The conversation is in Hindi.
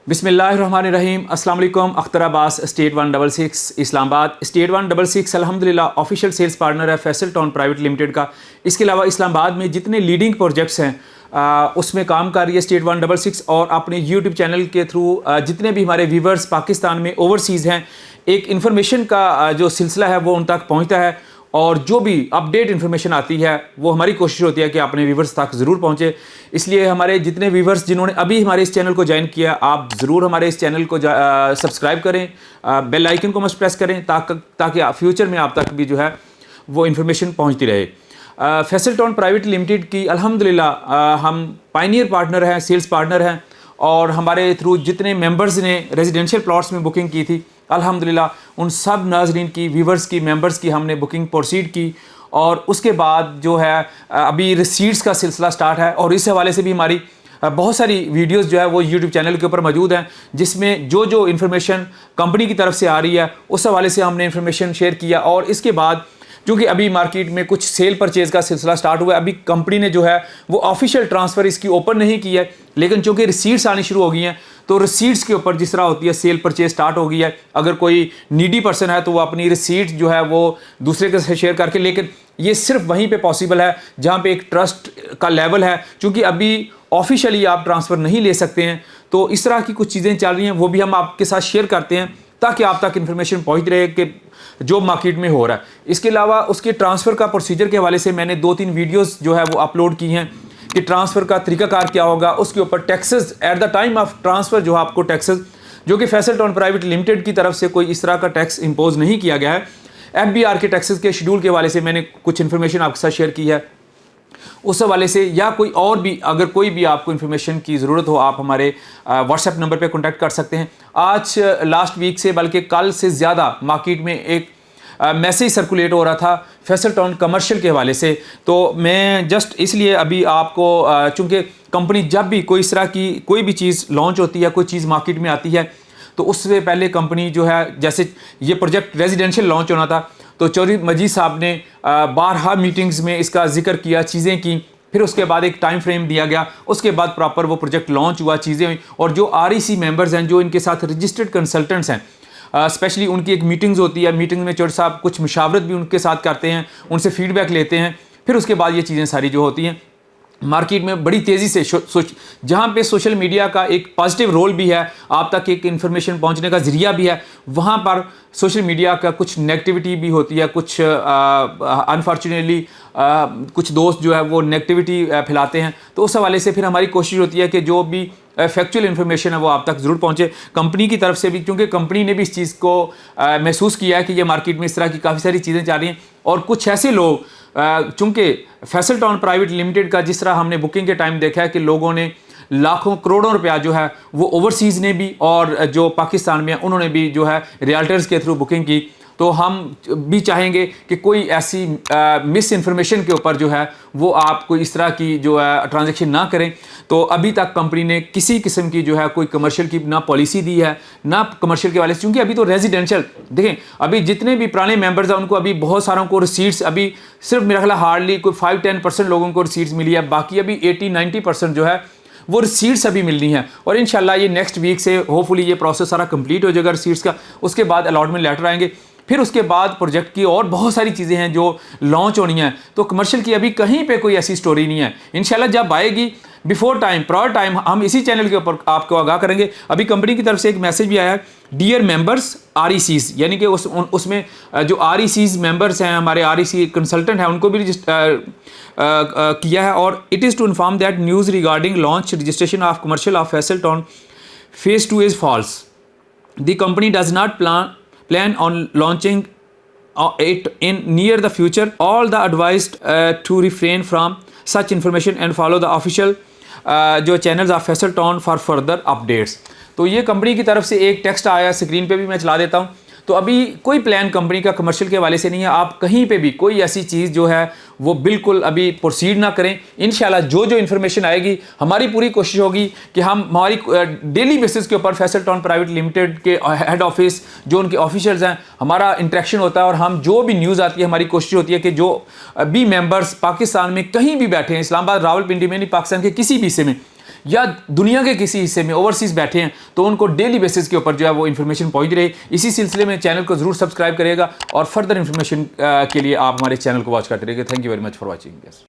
बिस्मिल्लाहिर्रहमानिर्रहीम। अस्सलाम वालेकुम। अख्तर अब्बास, स्टेट 166 इस्लामाबाद। स्टेट 166 अल्हम्दुलिल्लाह ऑफिशियल सेल्स पार्टनर है फैसल टॉन प्राइवेट लिमिटेड का। इसके अलावा इस्लामाबाद में जितने लीडिंग प्रोजेक्ट्स हैं उसमें काम कर रही है स्टेट 166 और अपने यूट्यूब चैनल के थ्रू जितने भी हमारे व्यूवर्स पाकिस्तान में ओवरसीज़ हैं, एक इन्फॉर्मेशन का जो सिलसिला है वो उन तक पहुँचता है और जो भी अपडेट इन्फॉर्मेशन आती है वो हमारी कोशिश होती है कि अपने व्यूवर्स तक ज़रूर पहुँचे। इसलिए हमारे जितने व्यूवर्स जिन्होंने अभी हमारे इस चैनल को ज्वाइन किया, आप ज़रूर हमारे इस चैनल को सब्सक्राइब करें, बेल आइकन को मस्ट प्रेस करें ताकि फ्यूचर में आप तक भी जो है वो इन्फॉर्मेशन पहुँचती रहे। फैसल टॉन प्राइवेट लिमिटेड की अल्हम्दुलिल्लाह हम पायनियर पार्टनर हैं, सेल्स पार्टनर हैं और हमारे थ्रू जितने मेंबर्स ने रेजिडेंशियल प्लॉट्स में बुकिंग की थी अल्हम्दुलिल्लाह उन सब नाजरीन की, व्यूवर्स की, मेंबर्स की हमने बुकिंग प्रोसीड की और उसके बाद जो है अभी रिसीट्स का सिलसिला स्टार्ट है और इस हवाले से भी हमारी बहुत सारी वीडियोस जो है वो यूट्यूब चैनल के ऊपर मौजूद हैं, जिसमें जो इन्फॉर्मेशन कंपनी की तरफ से आ रही है उस हवाले से हमने इन्फॉर्मेशन शेयर किया। और इसके बाद क्योंकि अभी मार्केट में कुछ सेल परचेज़ का सिलसिला स्टार्ट हुआ है, अभी कंपनी ने जो है वो ऑफिशियल ट्रांसफ़र इसकी ओपन नहीं की है, लेकिन चूँकि रिसीट्स आनी शुरू हो गई हैं तो रिसीट्स के ऊपर जिस तरह होती है सेल परचेज स्टार्ट हो गई है। अगर कोई नीडी पर्सन है तो वो अपनी रिसीट जो है वो दूसरे के साथ शेयर करके, लेकिन ये सिर्फ वहीं पे पॉसिबल है जहाँ पे एक ट्रस्ट का लेवल है, क्योंकि अभी ऑफिशियली आप ट्रांसफ़र नहीं ले सकते हैं। तो इस तरह की कुछ चीज़ें चल रही हैं, वो भी हम आपके साथ शेयर करते हैं ताकि आप तक इन्फॉर्मेशन पहुँच रहे कि जो मार्केट में हो रहा है। इसके अलावा उसके ट्रांसफ़र का प्रोसीजर के हवाले से मैंने 2-3 वीडियोज़ जो है वो अपलोड की हैं कि ट्रांसफ़र का तरीकाकार क्या होगा, उसके ऊपर taxes at the time of transfer जो है आपको टैक्सेस, जो कि फैसल टॉन प्राइवेट लिमिटेड की तरफ से कोई इस तरह का टैक्स इंपोज नहीं किया गया है। FBR के टैक्सेस के शेड्यूल के हवाले से मैंने कुछ इन्फॉर्मेशन आपके साथ शेयर की है, उस हवाले से या कोई और भी अगर कोई भी आपको इन्फॉर्मेशन की ज़रूरत हो आप हमारे व्हाट्सएप नंबर पे कांटेक्ट कर सकते हैं। आज लास्ट वीक से बल्कि कल से ज़्यादा मार्केट में एक मैसेज सर्कुलेट हो रहा था फैसल टॉन कमर्शियल के हवाले से, तो मैं जस्ट इसलिए अभी आपको चूँकि कंपनी जब भी कोई इस तरह की कोई भी चीज़ लॉन्च होती है, कोई चीज़ मार्केट में आती है, तो उससे पहले कंपनी जो है, जैसे ये प्रोजेक्ट रेजिडेंशियल लॉन्च होना था तो चौधरी मजीद साहब ने बारहा मीटिंग्स में इसका जिक्र किया, चीज़ें की, फिर उसके बाद एक टाइम फ्रेम दिया गया, उसके बाद प्रॉपर वो प्रोजेक्ट लॉन्च हुआ, चीज़ें हुई और जो REC मेंबर्स हैं, जो इनके साथ रजिस्टर्ड कंसल्टेंट्स हैं, स्पेशली उनकी एक मीटिंग्स होती है, मीटिंग में चौधरी साहब कुछ मुशावरत भी उनके साथ करते हैं, उनसे फीडबैक लेते हैं, फिर उसके बाद ये चीज़ें सारी जो होती हैं मार्केट में बड़ी तेज़ी से जहाँ पे सोशल मीडिया का एक पॉजिटिव रोल भी है, आप तक एक इन्फॉर्मेशन पहुँचने का ज़रिया भी है, वहाँ पर सोशल मीडिया का कुछ नेगेटिविटी भी होती है, कुछ अनफॉर्चुनेटली कुछ दोस्त जो है वो नेगेटिविटी फैलाते हैं। तो उस हवाले से फिर हमारी कोशिश होती है कि जो भी फैक्चुअल इन्फॉर्मेशन है वो आप तक ज़रूर पहुँचे कंपनी की तरफ से भी, क्योंकि कंपनी ने भी इस चीज़ को महसूस किया है कि ये मार्केट में इस तरह की काफ़ी सारी चीज़ें चल रही हैं और कुछ ऐसे लोग, चूँकि फैसल टॉन प्राइवेट लिमिटेड का जिस तरह हमने बुकिंग के टाइम देखा है कि लोगों ने लाखों करोड़ों रुपया जो है वो ओवरसीज़ ने भी और जो पाकिस्तान में उन्होंने भी जो है रियल्टर्स के थ्रू बुकिंग की, तो हम भी चाहेंगे कि कोई ऐसी मिस इन्फॉर्मेशन के ऊपर जो है वो आप कोई इस तरह की जो है ट्रांजैक्शन ना करें। तो अभी तक कंपनी ने किसी किस्म की जो है कोई कमर्शियल की ना पॉलिसी दी है ना कमर्शियल के वाले से, क्योंकि अभी तो रेजिडेंशियल देखें, अभी जितने भी पुराने मेंबर्स हैं उनको अभी बहुत सारों को रिसीट्स, अभी सिर्फ मेरा ख्याल हार्डली कोई 5-10% लोगों को रिसीट्स मिली है, बाकी अभी 80-90% जो है वो रिसीट्स अभी मिलनी है और इंशाल्लाह ये नेक्स्ट वीक से होपफुली ये प्रोसेस सारा कंप्लीट हो जाएगा रिसीट्स का। उसके बाद अलॉटमेंट लेटर आएंगे, फिर उसके बाद प्रोजेक्ट की और बहुत सारी चीज़ें हैं जो लॉन्च होनी है। तो कमर्शियल की अभी कहीं पे कोई ऐसी स्टोरी नहीं है, इंशाल्लाह जब आएगी बिफोर टाइम, प्रायर टाइम हम इसी चैनल के ऊपर आपको आगाह करेंगे। अभी कंपनी की तरफ से एक मैसेज भी आया है, डियर मेंबर्स RECs, यानी कि उसमें जो RECs मेंबर्स हैं, हमारे REC कंसल्टेंट हैं, उनको भी किया है और it is to inform that news regarding launch registration of commercial of Faisal Town phase 2 is false. The company does not plan on launching it in near the future. All the advised to refrain from such information and follow the official जो channels of Faisal Town for further updates। तो ये कंपनी की तरफ से एक टेक्स्ट आया, स्क्रीन पे भी मैं चला देता हूँ। तो अभी कोई प्लान कंपनी का कमर्शियल के हवाले से नहीं है, आप कहीं पे भी कोई ऐसी चीज़ जो है वो बिल्कुल अभी प्रोसीड ना करें। इंशाल्लाह जो इन्फॉर्मेशन आएगी हमारी पूरी कोशिश होगी कि हम हमारी डेली बेसिस के ऊपर फैसल टॉन प्राइवेट लिमिटेड के हेड ऑफिस जो उनके ऑफिशियल्स हैं, हमारा इंटरेक्शन होता है और हम जो भी न्यूज़ आती है हमारी कोशिश होती है कि जो भी मेंबर्स पाकिस्तान में कहीं भी बैठे हैं, इस्लामाबाद, रावलपिंडी में नहीं, पाकिस्तान के किसी भी हिस्से में, या दुनिया के किसी हिस्से में ओवरसीज़ बैठे हैं तो उनको डेली बेसिस के ऊपर जो है वो इन्फॉर्मेशन पहुंच रही। इसी सिलसिले में चैनल को ज़रूर सब्सक्राइब करिएगा और फर्दर इन्फॉर्मेशन के लिए आप हमारे चैनल को वॉच करते रहिएगा। Thank you very much for watching.